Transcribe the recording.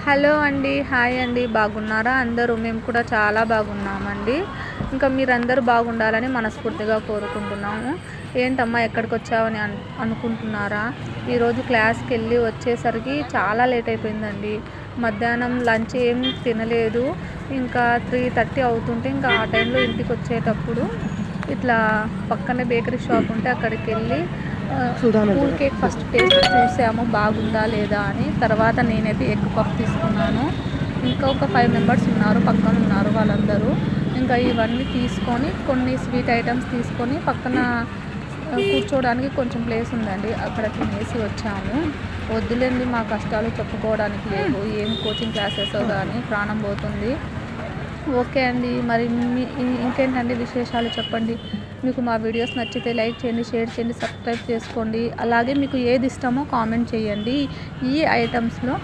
Hello అండి. Hi అండి. బాగున్నారా అందరూ? మేము కూడా చాలా బాగున్నామండి. ఇంకా మీరందరూ బాగుండాలని మనస్ఫూర్తిగా కోరుకుంటున్నాము. ఏంటమ్మా ఎక్కడికొచ్చావని అనుకుంటున్నారా? ఈరోజు క్లాస్‌కెళ్ళి వచ్చేసరికి చాలా లేట్ అయిపోయిందండి. మధ్యాహ్నం లంచ్ ఏం తినలేదు. ఇంకా 3:30 అవుతుంటే ఇంకా ఆ టైంలో ఇంటికొచ్చేటప్పుడు ఇట్లా పక్కనే బేకరీ షాప్ ఉంటే అక్కడికెళ్ళి కూల్ కేక్ ఫస్ట్ టేస్ట్ చూసాము బాగుందా లేదా అని. తర్వాత నేనైతే ఎగ్ పఫ్ తీసుకున్నాను. ఇంకా ఒక 5 మెంబర్స్ ఉన్నారు, పక్కన ఉన్నారు వాళ్ళందరూ. ఇంకా ఇవన్నీ తీసుకొని కొన్ని స్వీట్ ఐటమ్స్ తీసుకొని పక్కన కూర్చోవడానికి కొంచెం ప్లేస్ ఉందండి, అక్కడ తినేసి వచ్చాము. వద్దులేండి, మా కష్టాలు చెప్పుకోవడానికి లేవు. ఏం కోచింగ్ క్లాసెస్ కానీ ప్రాణం పోతుంది. ఓకే అండి. మరి ఇంకేంటండి విశేషాలు చెప్పండి. మీకు మా వీడియోస్ నచ్చితే లైక్ చేయండి, షేర్ చేయండి, సబ్స్క్రైబ్ చేసుకోండి. అలాగే మీకు ఏది ఇష్టమో కామెంట్ చేయండి. ఈ ఐటమ్స్లో